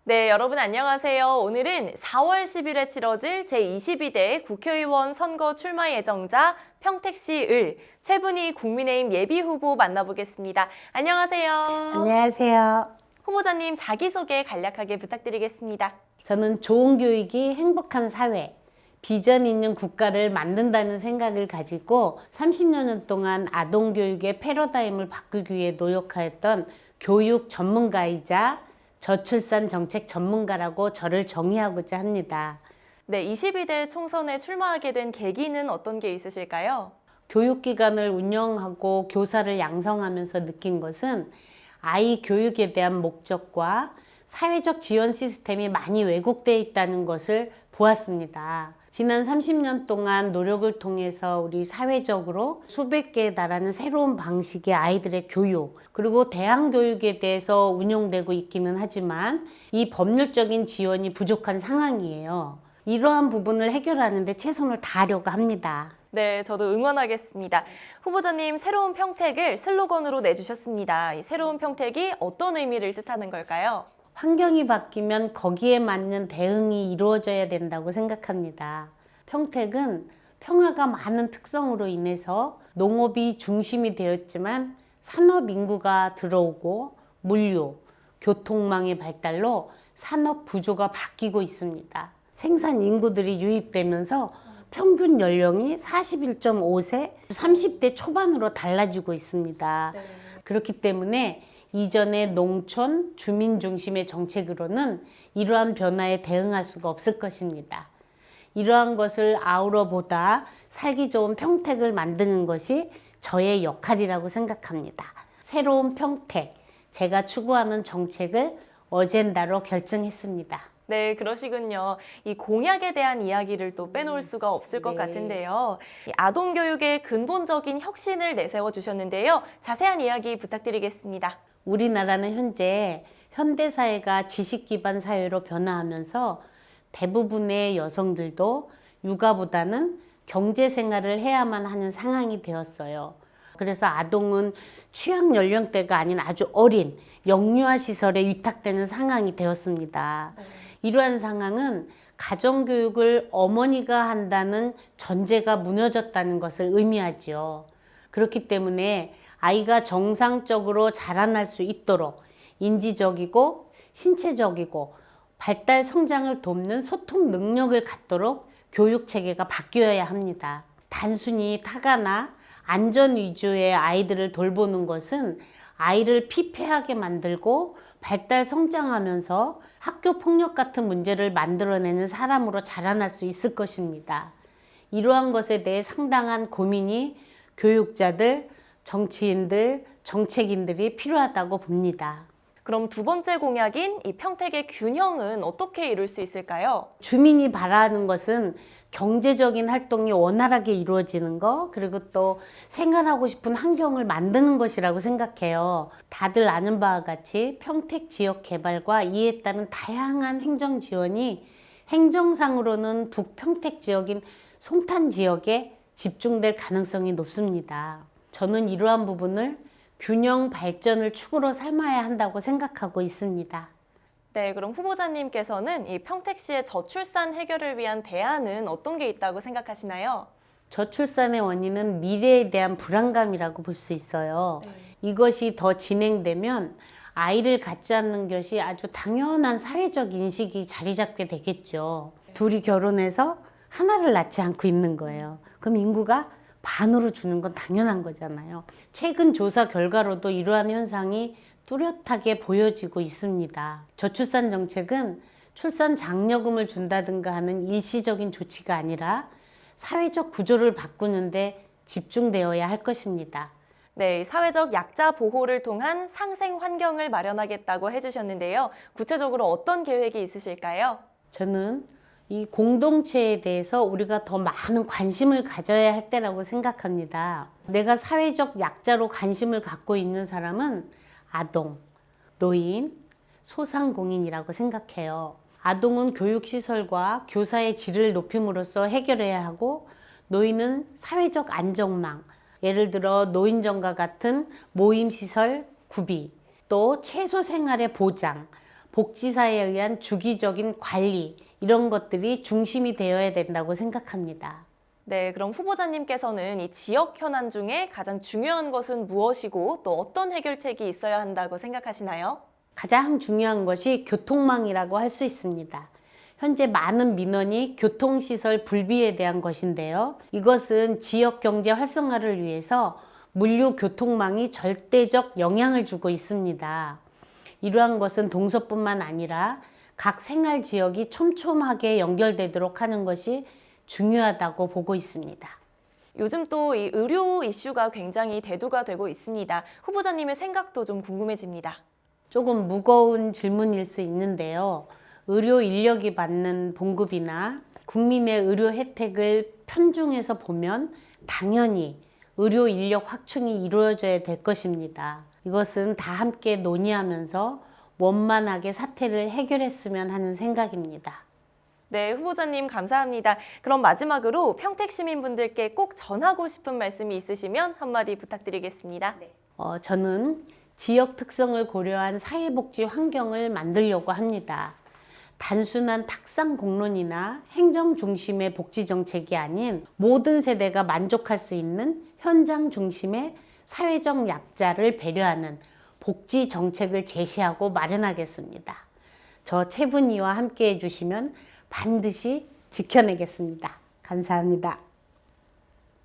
네, 여러분 안녕하세요. 오늘은 4월 10일에 치러질 제22대 국회의원 선거 출마 예정자 평택시 을 최분희 국민의힘 예비후보 만나보겠습니다. 안녕하세요. 안녕하세요. 후보자님 자기소개 간략하게 부탁드리겠습니다. 저는 좋은 교육이 행복한 사회, 비전 있는 국가를 만든다는 생각을 가지고 30년 동안 아동교육의 패러다임을 바꾸기 위해 노력하였던 교육 전문가이자 저출산 정책 전문가라고 저를 정의하고자 합니다. 네, 22대 총선에 출마하게 된 계기는 어떤 게 있으실까요? 교육기관을 운영하고 교사를 양성하면서 느낀 것은 아이 교육에 대한 목적과 사회적 지원 시스템이 많이 왜곡되어 있다는 것을 보았습니다. 지난 30년 동안 노력을 통해서 우리 사회적으로 수백 개에 달하는 새로운 방식의 아이들의 교육, 그리고 대학 교육에 대해서 운영되고 있기는 하지만 이 법률적인 지원이 부족한 상황이에요. 이러한 부분을 해결하는 데 최선을 다하려고 합니다. 네, 저도 응원하겠습니다. 후보자님, 새로운 평택을 슬로건으로 내주셨습니다. 이 새로운 평택이 어떤 의미를 뜻하는 걸까요? 환경이 바뀌면 거기에 맞는 대응이 이루어져야 된다고 생각합니다. 평택은 평화가 많은 특성으로 인해서 농업이 중심이 되었지만 산업 인구가 들어오고 물류, 교통망의 발달로 산업 구조가 바뀌고 있습니다. 생산 인구들이 유입되면서 평균 연령이 41.5세, 30대 초반으로 달라지고 있습니다. 그렇기 때문에 이전의 농촌, 주민 중심의 정책으로는 이러한 변화에 대응할 수가 없을 것입니다. 이러한 것을 아우러 보다 살기 좋은 평택을 만드는 것이 저의 역할이라고 생각합니다. 새로운 평택, 제가 추구하는 정책을 어젠다로 결정했습니다. 네, 그러시군요. 이 공약에 대한 이야기를 또 빼놓을 수가 없을 것 네. 같은데요. 이 아동교육의 근본적인 혁신을 내세워 주셨는데요. 자세한 이야기 부탁드리겠습니다. 우리나라는 현재 현대사회가 지식 기반 사회로 변화하면서 대부분의 여성들도 육아보다는 경제 생활을 해야만 하는 상황이 되었어요. 그래서 아동은 취약 연령대가 아닌 아주 어린 영유아 시설에 위탁되는 상황이 되었습니다. 이러한 상황은 가정교육을 어머니가 한다는 전제가 무너졌다는 것을 의미하지요. 그렇기 때문에 아이가 정상적으로 자라날 수 있도록 인지적이고 신체적이고 발달 성장을 돕는 소통 능력을 갖도록 교육 체계가 바뀌어야 합니다. 단순히 타가나 안전 위주의 아이들을 돌보는 것은 아이를 피폐하게 만들고 발달 성장하면서 학교 폭력 같은 문제를 만들어내는 사람으로 자라날 수 있을 것입니다. 이러한 것에 대해 상당한 고민이 교육자들, 정치인들, 정책인들이 필요하다고 봅니다. 그럼 두 번째 공약인 이 평택의 균형은 어떻게 이룰 수 있을까요? 주민이 바라는 것은 경제적인 활동이 원활하게 이루어지는 것, 그리고 또 생활하고 싶은 환경을 만드는 것이라고 생각해요. 다들 아는 바와 같이 평택 지역 개발과 이에 따른 다양한 행정 지원이 행정상으로는 북평택 지역인 송탄 지역에 집중될 가능성이 높습니다. 저는 이러한 부분을 균형 발전을 축으로 삼아야 한다고 생각하고 있습니다. 네, 그럼 후보자님께서는 이 평택시의 저출산 해결을 위한 대안은 어떤 게 있다고 생각하시나요? 저출산의 원인은 미래에 대한 불안감이라고 볼 수 있어요. 이것이 더 진행되면 아이를 갖지 않는 것이 아주 당연한 사회적 인식이 자리 잡게 되겠죠. 둘이 결혼해서 하나를 낳지 않고 있는 거예요. 그럼 인구가 반으로 주는 건 당연한 거잖아요. 최근 조사 결과로도 이러한 현상이 뚜렷하게 보여지고 있습니다. 저출산 정책은 출산 장려금을 준다든가 하는 일시적인 조치가 아니라 사회적 구조를 바꾸는데 집중되어야 할 것입니다. 네, 사회적 약자 보호를 통한 상생 환경을 마련하겠다고 해주셨는데요. 구체적으로 어떤 계획이 있으실까요? 저는 이 공동체에 대해서 우리가 더 많은 관심을 가져야 할 때라고 생각합니다. 내가 사회적 약자로 관심을 갖고 있는 사람은 아동, 노인, 소상공인이라고 생각해요. 아동은 교육시설과 교사의 질을 높임으로써 해결해야 하고, 노인은 사회적 안정망, 예를 들어 노인정과 같은 모임시설 구비, 또 최소 생활의 보장, 복지사에 의한 주기적인 관리 이런 것들이 중심이 되어야 된다고 생각합니다. 네, 그럼 후보자님께서는 이 지역 현안 중에 가장 중요한 것은 무엇이고 또 어떤 해결책이 있어야 한다고 생각하시나요? 가장 중요한 것이 교통망이라고 할 수 있습니다. 현재 많은 민원이 교통시설 불비에 대한 것인데요. 이것은 지역 경제 활성화를 위해서 물류 교통망이 절대적 영향을 주고 있습니다. 이러한 것은 동서뿐만 아니라 각 생활 지역이 촘촘하게 연결되도록 하는 것이 중요하다고 보고 있습니다. 요즘 또 이 의료 이슈가 굉장히 대두가 되고 있습니다. 후보자님의 생각도 좀 궁금해집니다. 조금 무거운 질문일 수 있는데요. 의료 인력이 받는 봉급이나 국민의 의료 혜택을 편중해서 보면 당연히 의료 인력 확충이 이루어져야 될 것입니다. 이것은 다 함께 논의하면서 원만하게 사태를 해결했으면 하는 생각입니다. 네, 후보자님 감사합니다. 그럼 마지막으로 평택 시민분들께 꼭 전하고 싶은 말씀이 있으시면 한마디 부탁드리겠습니다. 저는 지역 특성을 고려한 사회복지 환경을 만들려고 합니다. 단순한 탁상 공론이나 행정 중심의 복지 정책이 아닌 모든 세대가 만족할 수 있는 현장 중심의 사회적 약자를 배려하는 복지 정책을 제시하고 마련하겠습니다. 저 최분희와 함께 해주시면 반드시 지켜내겠습니다. 감사합니다.